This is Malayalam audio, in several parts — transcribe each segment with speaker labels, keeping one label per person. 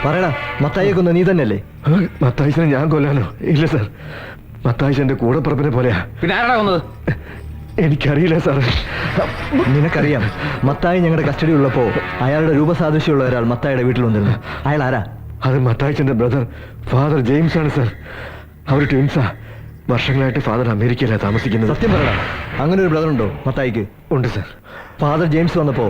Speaker 1: പറയടാ, മത്തായിയെ കൊന്ന നീ തന്നെയല്ലേ?
Speaker 2: മത്തായിച്ചനെ ഞാൻ കൊല്ലാനോ? ഇല്ല സാർ, മത്തായിച്ചന്റെ കൂടപ്പുറപ്പിനെ പോലെയാ.
Speaker 3: പിന്നെ ആരാ കൊന്നത്?
Speaker 2: എനിക്കറിയില്ല സാറേ.
Speaker 1: നിനക്കറിയാം, മത്തായി ഞങ്ങളുടെ കസ്റ്റഡി ഉള്ളപ്പോ അയാളുടെ രൂപസാദൃശ്യമുള്ള ഒരാൾ മത്തായിയുടെ വീട്ടിൽ വന്നിരുന്നു. അയാൾ ആരാ?
Speaker 2: അത് മത്തായിച്ചന്റെ ബ്രദർ ഫാദർ ജെയിംസ് ആണ് സാർ. അവർ ട്വിൻസാ. വർഷങ്ങളായിട്ട് ഫാദർ അമേരിക്കയിലാണ് താമസിക്കുന്നത്.
Speaker 1: സത്യം പറയടാ, അങ്ങനെ ഒരു ബ്രദർ ഉണ്ടോ മത്തായിക്ക്?
Speaker 2: ഉണ്ട് സാർ.
Speaker 1: ഫാദർ ജെയിംസ് വന്നപ്പോ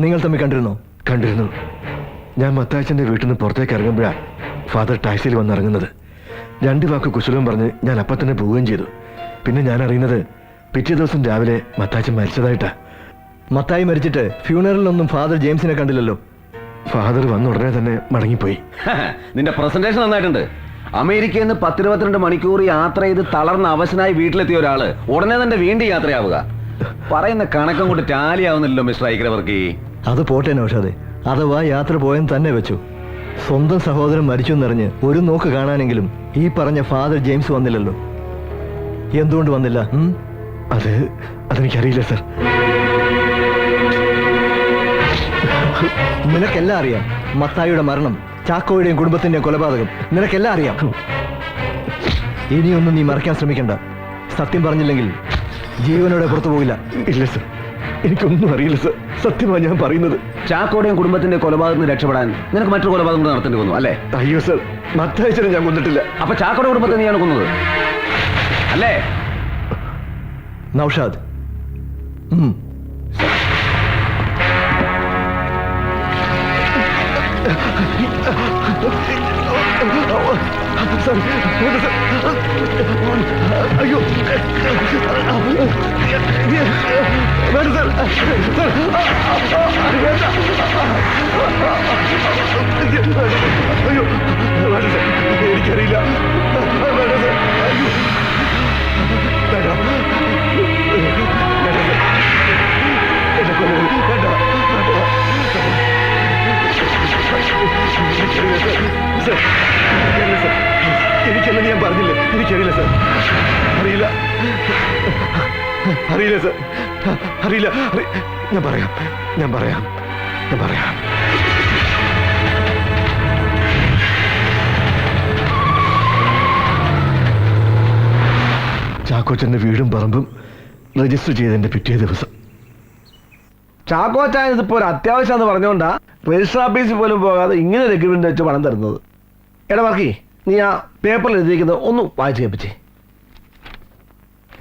Speaker 1: നിങ്ങൾ തമ്മിൽ കണ്ടിരുന്നോ?
Speaker 2: കണ്ടിരുന്നു. ഞാൻ മത്തായിച്ചന്റെ വീട്ടിൽ നിന്ന് പുറത്തേക്ക് ഇറങ്ങുമ്പോഴാണ് ഫാദർ ടാക്സിയിൽ വന്നിറങ്ങുന്നത്. 2 വാക്ക് കുശലവും പറഞ്ഞ് ഞാൻ അപ്പം തന്നെ പോവുകയും ചെയ്തു. പിന്നെ ഞാൻ അറിയുന്നത് പിറ്റേ ദിവസം രാവിലെ മത്തായിച്ചൻ മരിച്ചതായിട്ടാ.
Speaker 1: മത്തായി മരിച്ചിട്ട് ഫ്യൂണറലിലൊന്നും ഫാദർ ജെയിംസിനെ കണ്ടില്ലല്ലോ.
Speaker 2: ഫാദർ വന്ന ഉടനെ തന്നെ മടങ്ങിപ്പോയി.
Speaker 3: നിന്റെ പ്രസന്റേഷൻ നന്നായിട്ടുണ്ട്. അമേരിക്കയിൽ നിന്ന് 10-22 മണിക്കൂർ യാത്ര ചെയ്ത് തളർന്ന അവശനായി വീട്ടിലെത്തിയ ഒരാള് ഉടനെ തന്നെ വീണ്ടും യാത്രയാവുക. പറയുന്ന കണക്കം കൊണ്ട് ടാലി ആവുന്നില്ലല്ലോ മിസ്റ്റർ ഐക്രവർക്കി.
Speaker 1: അത് പോട്ടെ നൗഷാദേ, അഥവാ യാത്ര പോയെന്ന് തന്നെ വെച്ചു. സ്വന്തം സഹോദരൻ മരിച്ചു എന്നറിഞ്ഞ് ഒരു നോക്ക് കാണാനെങ്കിലും ഈ പറഞ്ഞ ഫാദർ ജെയിംസ് വന്നില്ലല്ലോ. എന്തുകൊണ്ട് വന്നില്ല?
Speaker 2: അതെനിക്കറിയില്ല സർ.
Speaker 1: നിനക്കെല്ലാം അറിയാം. മത്തായിയുടെ മരണം, ചാക്കോയുടെയും കുടുംബത്തിന്റെയും കൊലപാതകം നിനക്കെല്ലാം അറിയാം. ഇനിയൊന്നും നീ മറയ്ക്കാൻ ശ്രമിക്കണ്ട. സത്യം പറഞ്ഞില്ലെങ്കിൽ ജീവനോടെ പുറത്തു പോകില്ല.
Speaker 2: ഇല്ല സർ, എനിക്കൊന്നും അറിയില്ല സർ. സത്യമാണ് ഞാൻ പറയുന്നത്.
Speaker 3: ചാക്കോയുടെയും കുടുംബത്തിന്റെ കൊലപാതകത്തിന് രക്ഷപ്പെടാൻ നിനക്ക് മറ്റൊരു കൊലപാതകം കൂടെ നടത്തേണ്ടി വന്നു അല്ലേ?
Speaker 2: അയ്യോ സർ, മത്തായിച്ചനെ ഞാൻ കൊന്നിട്ടില്ല.
Speaker 3: അപ്പൊ ചാക്കോയുടെ കുടുംബത്തെ നീയാണ് കൊന്നത് അല്ലേ?
Speaker 1: നൗഷാദ്,
Speaker 2: അയ്യോ വേണ്ട സർ, അയ്യോ വേണ്ട സർ, എനിക്കറിയില്ല. വേണ്ട സർ, അയ്യോ വേണ്ട, എന്നെ കൊല്ലരുത്. വേണ്ട, എനിക്കല്ല, ഞാൻ പറഞ്ഞില്ലേ, എനിക്കറിയില്ല സർ. അറിയില്ല, അറിയില്ല സർ, അറിയില്ല. ഞാൻ പറയാം. ചാക്കോച്ചന്റെ വീടും പറമ്പും രജിസ്റ്റർ ചെയ്തതിന്റെ പിറ്റേ ദിവസം.
Speaker 4: ചാക്കോച്ചാൻ ഇതിപ്പോ ഒരു അത്യാവശ്യം പറഞ്ഞുകൊണ്ടാ രജിസ്റ്റർ ഓഫീസിൽ പോലും പോകാതെ ഇങ്ങനെ ഒരു എഗ്രിമെന്റ് വെച്ച് പണം തരുന്നത്. എടാ ബാക്കി നീ ആ പേപ്പറിൽ എഴുതിയിരിക്കുന്നത് ഒന്ന് വായിച്ചു കേൾപ്പിച്ചേ.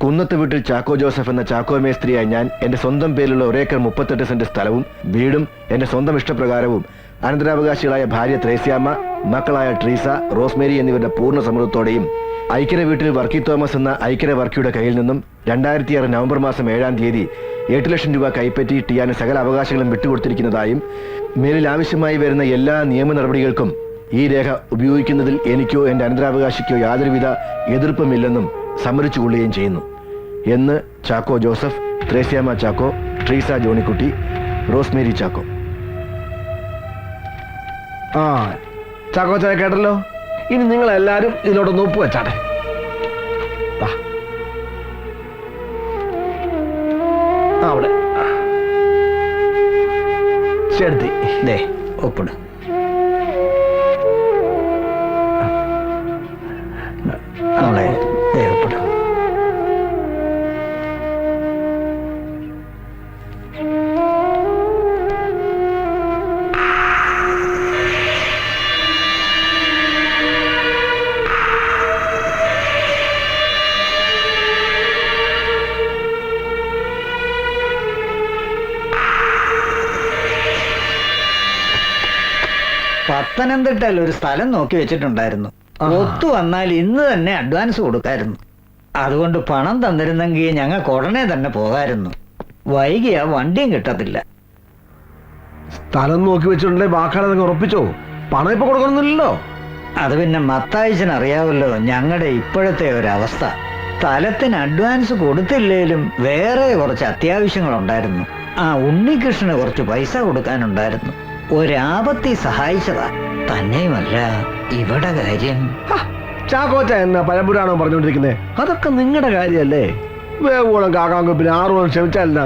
Speaker 2: കുന്നത്ത് വീട്ടിൽ ചാക്കോ ജോസഫ് എന്ന ചാക്കോ മേസ്ത്രിയായി ഞാൻ എന്റെ സ്വന്തം പേരിലുള്ള 1 ഏക്കർ 38 സെന്റ് സ്ഥലവും വീടും എന്റെ സ്വന്തം ഇഷ്ടപ്രകാരവും അനന്തരാവകാശികളായ ഭാര്യ ത്രേസ്യാമ്മ, മക്കളായ ട്രീസ, റോസ്മേരി എന്നിവരുടെ പൂർണ്ണ സമ്മതത്തോടെയും ഐക്യര വീട്ടിൽ വർക്കി തോമസ് എന്ന ഐക്യര വർക്കിയുടെ കയ്യിൽ നിന്നും 2006 നവംബർ മാസം 7-ാം തീയതി 8 ലക്ഷം രൂപ കൈപ്പറ്റി ടിയാന് സകല അവകാശങ്ങളും വിട്ടുകൊടുത്തിരിക്കുന്നതായും മേലിൽ ആവശ്യമായി വരുന്ന എല്ലാ നിയമ നടപടികൾക്കും ഈ രേഖ ഉപയോഗിക്കുന്നതിൽ എനിക്കോ എന്റെ അനന്തരാവകാശിക്കോ യാതൊരുവിധ എതിർപ്പുമില്ലെന്നും സമ്മതിച്ചു കൊള്ളുകയും ചെയ്യുന്നു എന്ന് ചാക്കോ ജോസഫ്, ത്രേസ്യാമ്മ ചാക്കോ, ട്രീസ ജോണിക്കുട്ടി, റോസ്മേരി ചാക്കോ.
Speaker 4: ചാക്കോ ചായ കേട്ടല്ലോ. ഇനി നിങ്ങൾ എല്ലാരും ഇതിലോട്ടൊന്ന് ഒപ്പ് വെച്ചാട്ടെ. അവിടെ ചെടുത്തി ഒപ്പിട്. ഒപ്പിട്.
Speaker 5: പത്തനംതിട്ടയിൽ ഒരു സ്ഥലം നോക്കി വെച്ചിട്ടുണ്ടായിരുന്നു. ഒത്തു വന്നാൽ ഇന്ന് തന്നെ അഡ്വാൻസ് കൊടുക്കായിരുന്നു. അതുകൊണ്ട് പണം തന്നിരുന്നെങ്കിൽ ഞങ്ങൾക്ക് ഉടനെ തന്നെ പോകായിരുന്നു. വൈകിയാ വണ്ടിയും കിട്ടത്തില്ല.
Speaker 4: സ്ഥലം നോക്കി വെച്ചിട്ടുണ്ടെങ്കിൽ വാക്കാളെ ഉറപ്പിച്ചോ? പണം ഇപ്പൊ കൊടുക്കണമെന്നില്ലല്ലോ.
Speaker 5: അത് പിന്നെ മത്തായിച്ചന് അറിയാമല്ലോ ഞങ്ങളുടെ ഇപ്പോഴത്തെ ഒരവസ്ഥ. സ്ഥലത്തിന് അഡ്വാൻസ് കൊടുത്തില്ലേലും വേറെ കുറച്ച് അത്യാവശ്യങ്ങളുണ്ടായിരുന്നു. ആ ഉണ്ണികൃഷ്ണന് കുറച്ച് പൈസ കൊടുക്കാനുണ്ടായിരുന്നു. ഒരാപത്തി സഹായിച്ചതാ. തന്നെയുമല്ല ഇവിടെ കാര്യം.
Speaker 4: ചാക്കോച്ച എന്നാ പഴമ്പുരാണോ പറഞ്ഞുകൊണ്ടിരിക്കുന്നേ? അതൊക്കെ നിങ്ങളുടെ കാര്യല്ലേ. വേവോളം കാക്കാങ്കൊപ്പിന് 6 ക്ഷമിച്ചാലല്ല.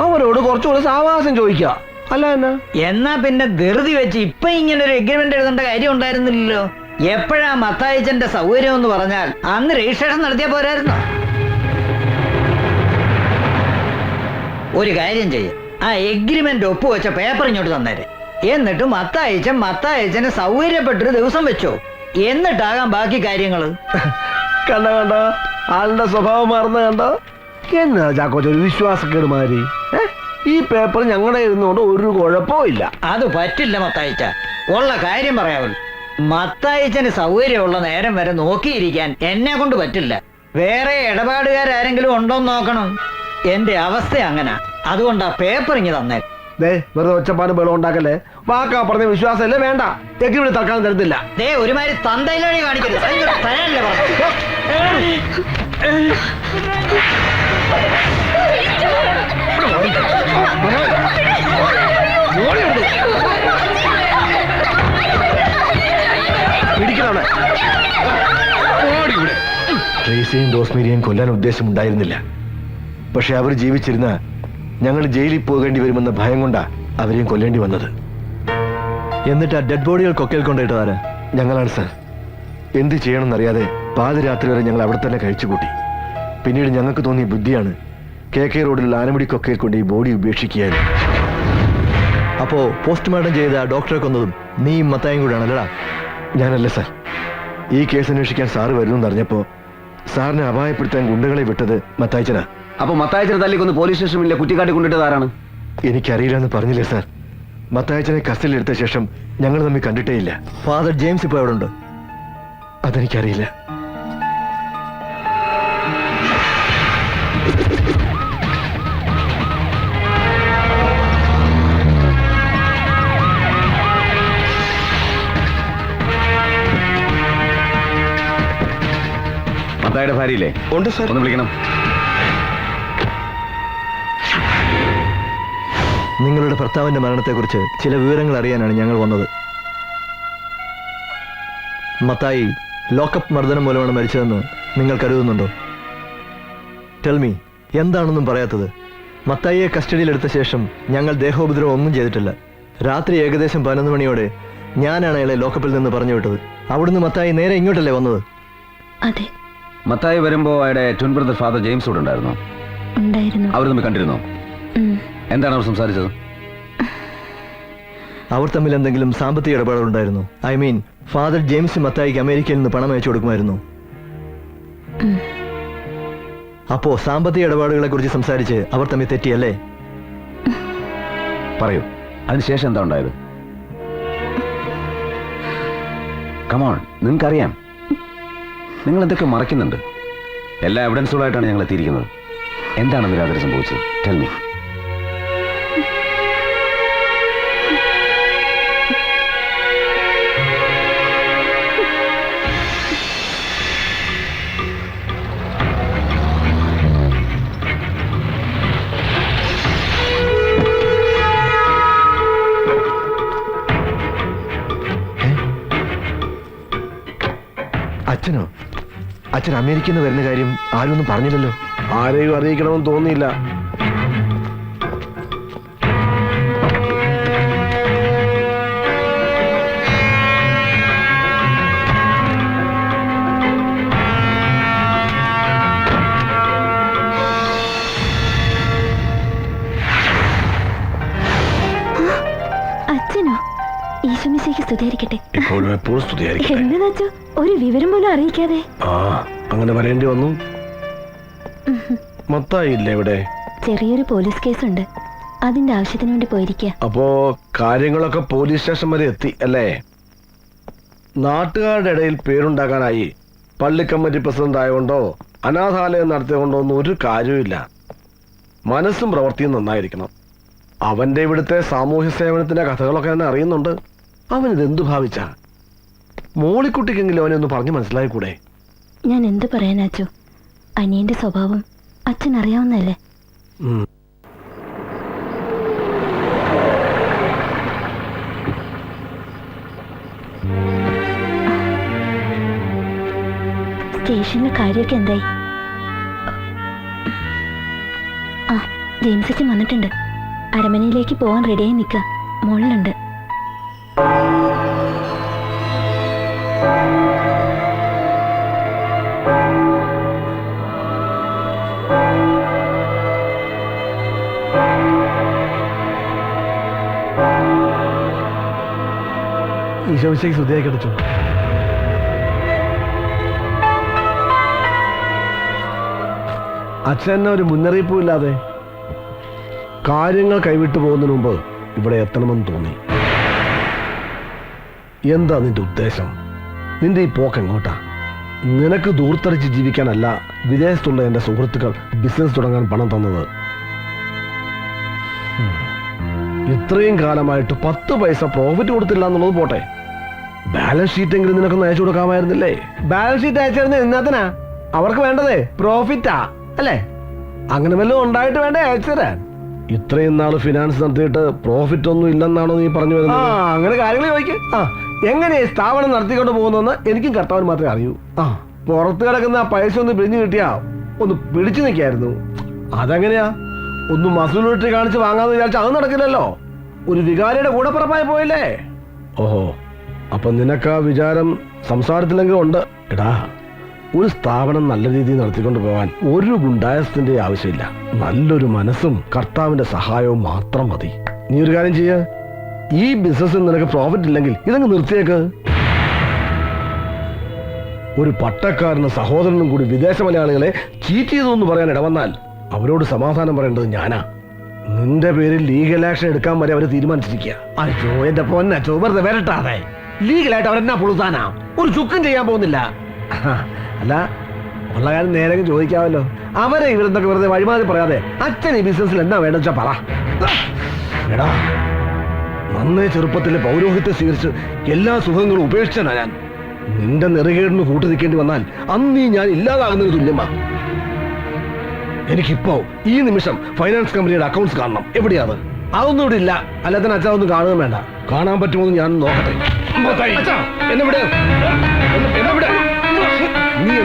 Speaker 4: അവരോട് കുറച്ചുകൂടെ സാവകാശം ചോദിക്കുക, അല്ല എന്നാ
Speaker 5: എന്നാ പിന്നെ ധൃതി വെച്ച് ഇപ്പൊ ഇങ്ങനെ ഒരു എഗ്രിമെന്റ് എഴുതേണ്ട കാര്യം ഉണ്ടായിരുന്നില്ലല്ലോ. എപ്പോഴാ മത്തായിച്ചന്റെ സൗകര്യം എന്ന് പറഞ്ഞാൽ അന്ന് രജിസ്ട്രേഷൻ നടത്തിയാ പോരായിരുന്നോ? ഒരു കാര്യം ചെയ്യ, ആ എഗ്രിമെന്റ് ഒപ്പുവെച്ച പേപ്പർ ഇങ്ങോട്ട് തന്നേരെ. എന്നിട്ട് മത്തായിച്ചന് സൗകര്യപ്പെട്ടൊരു ദിവസം വെച്ചോ. എന്നിട്ടാകാം ബാക്കി കാര്യങ്ങള്.
Speaker 4: കണ്ടോ ആളുടെ സ്വഭാവം മാറുന്ന കണ്ടോ? എന്നാ ചാക്കോച്ച ഒരു വിശ്വാസക്കേട് മാതിരി. ഈ പേപ്പർ ഞങ്ങളുടെ ഇരുന്നുകൊണ്ട് ഒരു കുഴപ്പവും ഇല്ല.
Speaker 5: അത് പറ്റില്ല മത്തായിച്ച, ഉള്ള കാര്യം പറയാമല്ലോ. മത്തായിച്ചന് സൗകര്യമുള്ള നേരം വരെ നോക്കിയിരിക്കാൻ എന്നെ കൊണ്ട് പറ്റില്ല. വേറെ ഇടപാടുകാരെങ്കിലും ഉണ്ടോന്ന് നോക്കണം. എന്റെ അവസ്ഥ അങ്ങനെ. അതുകൊണ്ട് ആ പേപ്പർ ഇങ്ങ് തന്നെ.
Speaker 4: വെറുതെ ഒച്ചപ്പാട് ബലം ഉണ്ടാക്കല്ലേ. വാക്കാ പറഞ്ഞ വിശ്വാസമല്ലേ വേണ്ട. എഗ്രിമെന്റ് തൽക്കാലം തരത്തില്ല.
Speaker 5: ഒരുമാതിരി തന്തയിലടി കാണിക്കരുത്. തരാനല്ലേ പറഞ്ഞു.
Speaker 2: ട്രേസിയെയും റോസ്മേരിയെയും കൊല്ലാൻ ഉദ്ദേശമുണ്ടായിരുന്നില്ല. പക്ഷെ അവർ ജീവിച്ചിരുന്ന ഞങ്ങൾ ജയിലിൽ പോകേണ്ടി വരുമെന്ന ഭയം കൊണ്ടാ അവരെയും കൊല്ലേണ്ടി വന്നത്.
Speaker 1: എന്നിട്ട് ആ ഡെഡ് ബോഡികൾ കൊക്കയിൽ കൊണ്ടിട്ടതാരാ?
Speaker 2: ഞങ്ങളാണ് സാർ. എന്ത് ചെയ്യണമെന്നറിയാതെ പാതിരാത്രി വരെ ഞങ്ങൾ അവിടെ തന്നെ കഴിച്ചുകൂട്ടി. പിന്നീട് ഞങ്ങൾക്ക് തോന്നിയ ബുദ്ധിയാണ് KK റോഡിലുള്ള ആനമുടി കൊക്കയിൽ കൊണ്ട് ഈ ബോഡി ഉപേക്ഷിക്കുകയായിരുന്നു.
Speaker 1: അപ്പോ പോസ്റ്റ്മോർട്ടം ചെയ്ത ഡോക്ടറെ കൊന്നതും നീയും മത്തായും കൂടെയാണല്ലടാ?
Speaker 2: ഞാനല്ല സാർ. ഈ കേസ് അന്വേഷിക്കാൻ സാറ് വരുമെന്ന് അറിഞ്ഞപ്പോ സാറിനെ അപായപ്പെടുത്താൻ ഗുണ്ടകളെ വിട്ടത് മത്തായിച്ചനാ.
Speaker 3: അപ്പൊ മത്തായിച്ചനെ തല്ലിക്കൊന്ന് പോലീസ് സ്റ്റേഷനിലെ കുറ്റിക്കാട്ടി കൊണ്ടിട്ടത് ആരാണ്?
Speaker 2: എനിക്കറിയില്ല എന്ന് പറഞ്ഞില്ലേ സാർ. മത്തായിച്ചനെ കസ്റ്റഡിയിൽ എടുത്ത ശേഷം ഞങ്ങൾ തമ്മിൽ കണ്ടിട്ടേ ഇല്ല.
Speaker 1: ഫാദർ ജെയിംസ് ഇപ്പൊ എവിടെ ഉണ്ട്?
Speaker 2: അതെനിക്കറിയില്ല.
Speaker 3: മത്തായിയുടെ ഭാര്യയില്ലേ?
Speaker 2: ഉണ്ട് സാർ.
Speaker 3: ഒന്ന് വിളിക്കണം.
Speaker 1: നിങ്ങളുടെ ഭർത്താവിന്റെ മരണത്തെക്കുറിച്ച് ചില വിവരങ്ങൾ അറിയാനാണ് ഞങ്ങൾ വന്നത്. മത്തായി ലോക്കപ്പ് മർദ്ദനം മൂലമാണ് മരിച്ചതെന്ന് നിങ്ങൾ കരുതുന്നുണ്ടോ? ടെൽമി, എന്താണെന്നും പറയാത്തത്? മത്തായിയെ കസ്റ്റഡിയിലെടുത്ത ശേഷം ഞങ്ങൾ ദേഹോപദ്രവം ഒന്നും ചെയ്തിട്ടില്ല. രാത്രി ഏകദേശം 11 മണിയോടെ ഞാനാണ് അയാളെ ലോക്കപ്പിൽ നിന്ന് പറഞ്ഞു വിട്ടത്. അവിടുന്ന് മത്തായി നേരെ ഇങ്ങോട്ടല്ലേ വന്നത്?
Speaker 6: അതെ.
Speaker 3: മത്തായി വരുമ്പോ അയാളുടെ ട്വിൻ ബ്രദർ ഫാദർ ജെയിംസ് കൂടെ ഉണ്ടായിരുന്നോ?
Speaker 6: ഉണ്ടായിരുന്നു.
Speaker 3: അവർ തമ്മിൽ കണ്ടിരുന്നോ? എന്താണ് അവർ സംസാരിച്ചത്?
Speaker 1: അവർ തമ്മിൽ എന്തെങ്കിലും സാമ്പത്തിക ഇടപാടുണ്ടായിരുന്നു? ഐ മീൻ, ഫാദർ ജെയിംസ് മത്തായിക്ക് അമേരിക്കയിൽ നിന്ന് പണം അയച്ചു കൊടുക്കുമായിരുന്നു. അപ്പോ സാമ്പത്തിക ഇടപാടുകളെ കുറിച്ച് സംസാരിച്ച് അവർ തമ്മിൽ തെറ്റിയല്ലേ?
Speaker 3: പറയൂ, അതിനുശേഷം എന്താ ഉണ്ടായത്? കമോൺ, നിങ്ങൾക്കറിയാം. നിങ്ങൾ എന്തൊക്കെ മറക്കുന്നുണ്ട്. എല്ലാ എവിഡൻസുകളായിട്ടാണ് ഞങ്ങൾ എത്തിയിരിക്കുന്നത്. എന്താണ് രാത്രി സംഭവിച്ചത്? Tell me.
Speaker 2: അച്ഛനോ? അച്ഛൻ അമേരിക്കയിൽ നിന്ന് വരുന്ന കാര്യം ആരും ഒന്നും പറഞ്ഞില്ലല്ലോ.
Speaker 4: ആരെയും അറിയിക്കണമെന്ന് തോന്നിയില്ല.
Speaker 6: അച്ഛനോ? ഈശോമിശിഹായ്ക്ക് സ്തുതിയായിരിക്കട്ടെ.
Speaker 4: എപ്പോഴും എപ്പോഴും സ്തുതിയായിരിക്കട്ടെ.
Speaker 6: എന്നതാച്ചോ ഒരു വിവരം പോലും അറിയിക്കാതെ?
Speaker 4: അങ്ങനെ വരേണ്ടി വന്നു. മത്തായി ഇല്ല ഇവിടെ?
Speaker 6: ചെറിയൊരു പോലീസ് കേസുണ്ട്, അതിന്റെ ആവശ്യത്തിന് വേണ്ടി പോയിരിക്കുക.
Speaker 4: അപ്പോ കാര്യങ്ങളൊക്കെ പോലീസ് സ്റ്റേഷൻ വരെ എത്തി അല്ലേ? നാട്ടുകാരുടെ ഇടയിൽ പേരുണ്ടാക്കാനായി പള്ളി കമ്മിറ്റി പ്രസിഡന്റ് ആയതുകൊണ്ടോ അനാഥാലയം നടത്തിയതുകൊണ്ടോ ഒന്നും ഒരു കാര്യവുമില്ല. മനസ്സും പ്രവൃത്തിയും നന്നായിരിക്കണം. അവന്റെ ഇവിടുത്തെ സാമൂഹ്യ സേവനത്തിന്റെ കഥകളൊക്കെ തന്നെ അറിയുന്നുണ്ട്. അവനിതെന്തു ഭാവിച്ച? മോളിക്കുട്ടിക്കെങ്കിലും അവനെ ഒന്ന് പറഞ്ഞു മനസ്സിലായിക്കൂടെ?
Speaker 6: ഞാൻ എന്ത് പറയാനാച്ചോ, അനിയന്റെ സ്വഭാവം അച്ഛൻ അറിയാവുന്നല്ലേ. സ്റ്റേഷനിലെ കാര്യമൊക്കെ എന്തായി? ജെയിംസ് അച്ഛൻ വന്നിട്ടുണ്ട്. അരമനയിലേക്ക് പോവാൻ റെഡിയായി നിൽക്കുക. മുകളിലുണ്ട്.
Speaker 1: ഈശോമിശിഹായ്ക്ക് സ്തുതിയായി കിടച്ചു.
Speaker 4: അച്ഛൻ ഒരു മുന്നറിയിപ്പും ഇല്ലാതെ കാര്യങ്ങൾ കൈവിട്ടു പോകുന്നതിന് മുമ്പ് ഇവിടെ എത്തണമെന്ന് തോന്നി. എന്താ നിന്റെ ഉദ്ദേശം? നിന്റെ ഈ പോക്ക് എങ്ങോട്ടാ? നിനക്ക് ദൂർത്തടിച്ച് ജീവിക്കാനല്ല വിദേശത്തുള്ള എന്റെ സുഹൃത്തുക്കൾ ബിസിനസ് തുടങ്ങാൻ പണം തന്നത്. ഇത്രയും കാലമായിട്ട് 10 പൈസ പ്രോഫിറ്റ് കൊടുത്തില്ല എന്നുള്ളത് പോട്ടെ, ബാലൻസ് ഷീറ്റ് എങ്കിലും നിനക്കൊന്ന് അയച്ചു കൊടുക്കാമായിരുന്നില്ലേ? Balance sheet അയച്ചിരുന്ന എന്നാത്തിനാ? അവർക്ക് വേണ്ടതേ പ്രോഫിറ്റാ അല്ലേ? അങ്ങനെ വല്ലതും ഉണ്ടായിട്ട് വേണ്ടേ അയച്ചു തരാൻ? ഇത്രയും നാള് ഫിനാൻസ് നടത്തിയിട്ട് പ്രോഫിറ്റ് ഒന്നും ഇല്ലെന്നാണോ നീ പറഞ്ഞു വരുന്നത്? അങ്ങനെ കാര്യങ്ങൾ ചോദിക്കും. എങ്ങനെ സ്ഥാപനം നടത്തിക്കൊണ്ട് പോകുന്നെന്ന് എനിക്കും കർത്താവിന് മാത്രമേ അറിയൂ. പുറത്ത് കിടക്കുന്ന ആ പൈസ ഒന്ന് പിടിഞ്ഞു കിട്ടിയാ ഒന്ന് പിടിച്ചു നിൽക്കായിരുന്നു. അതെങ്ങനെയാ? ഒന്ന് മസൂലിറ്റി കാണിച്ച് വാങ്ങാന്ന് വിചാരിച്ച അത് നടക്കില്ലല്ലോ. ഒരു വികാരിയുടെ കൂടെ പുറപ്പായി പോയില്ലേ? ഓഹോ, അപ്പൊ നിനക്ക് ആ വിചാരം സംസാരത്തിലെങ്കിലും ഉണ്ട്. എടാ, ഒരു സ്ഥാപനം നല്ല രീതിയിൽ നടത്തിക്കൊണ്ട് പോകാൻ ഒരു ഗുണ്ടായസത്തിന്റെ ആവശ്യമില്ല. നല്ലൊരു മനസ്സും കർത്താവിന്റെ സഹായവും മാത്രം മതി. നീ ഒരു കാര്യം ചെയ്യ, ഈ ബിസിനസ്സിൽ നിനക്ക് പ്രോഫിറ്റ് ഇല്ലെങ്കിൽ ഇതങ്ങ് നിർത്തിയേക്ക്. ഒരു പട്ടക്കാരനും സഹോദരനും കൂടി വിദേശ മലയാളികളെ ചീറ്റ് ചെയ്തു എന്ന് പറയാൻ ഇടവന്നാൽ അവരോട് സമാധാനം പറയേണ്ടത് ഞാനാ. നിന്റെ പേരിൽ ലീഗൽ ആക്ഷൻ എടുക്കാൻ വരെ അവര് തീരുമാനിച്ചിരിക്കുക. അയ്യോ എന്റെ പൊന്നച്ചോ, വെറുതെ വരട്ടാതെ. ലീഗലായിട്ട് അവരെന്നാ പുളുത്താനാ? ഒരു ചുക്കും ചെയ്യാൻ പോകുന്നില്ല. അല്ല, ഉള്ള കാര്യം നേരെ ചോദിക്കാമല്ലോ. അവരെ ഇവരെന്തൊക്കെ വെറുതെ വഴിമാറി പറയാതെ അച്ഛൻ ഈ ബിസിനസ്സിൽ എന്നാ വേണ്ട വെച്ചാ പറ. എടാ, നന്നേ ചെറുപ്പത്തിലെ പൗരോഹിത്യം സ്വീകരിച്ച് എല്ലാ സുഖങ്ങളും ഉപേക്ഷിച്ചാ ഞാൻ. നിന്റെ നെറുകേടിന് കൂട്ടു നിൽക്കേണ്ടി വന്നാൽ അന്ന് ഞാൻ ഇല്ലാതാകുന്നതിന് തുല്യമാ. എനിക്കിപ്പോ ഈ നിമിഷം ഫൈനാൻസ് കമ്പനിയുടെ അക്കൗണ്ട്സ് കാണണം. എവിടെയാ അത്? അതൊന്നും ഇവിടെ ഇല്ല. അല്ലാതെ അച്ഛൻ ഒന്നും കാണുകയും വേണ്ട. കാണാൻ പറ്റുമോ ഞാൻ നോക്കട്ടെ. എന്നെ വിടെ, എന്നെ വിടെ. നീ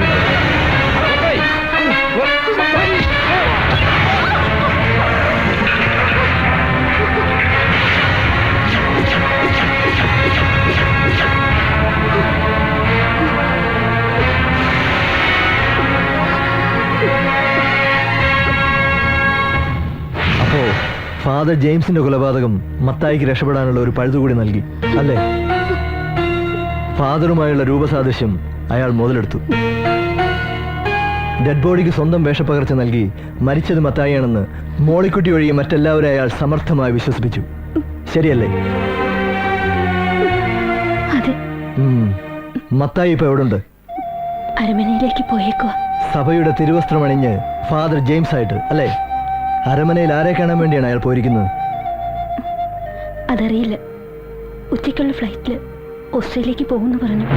Speaker 1: അപ്പോ ഫാദർ ജെയിംസിന്റെ കൊലപാതകം മത്തായിക്ക് രക്ഷപ്പെടാനുള്ള ഒരു പഴുതുകൂടി നൽകി അല്ലേ? ഫാദറുമായുള്ള രൂപസാദൃശ്യം അയാൾ മുതലെടുത്തു. ഡെഡ് ബോഡിക്ക് സ്വന്തം വേഷപ്പകർച്ച നൽകി മരിച്ചത് മത്തായിയാണെന്ന് മോളിക്കുട്ടി ഒഴികെ മറ്റെല്ലാവരും അയാൾ സമർത്ഥമായി വിശ്വസിപ്പിച്ചു. ശരിയല്ലേ?
Speaker 6: അതെ.
Speaker 1: മത്തായി ഇപ്പൊ എവിടുണ്ട്?
Speaker 6: അരമനയിലേക്ക് പോയേക്കുവാ.
Speaker 1: സഭയുടെ തിരുവസ്ത്രമണിഞ്ഞ് ഫാദർ ജെയിംസ് ആയിട്ട് അല്ലേ? അരമനയിൽ ആരെ കാണാൻ വേണ്ടിയാണ് അയാൾ പോയിരിക്കുന്നത്?
Speaker 6: അതറിയില്ല. ഉച്ചയ്ക്കുള്ള ഫ്ലൈറ്റില് ഓസ്ട്രേലിയക്ക് പോകുന്നു പറഞ്ഞു.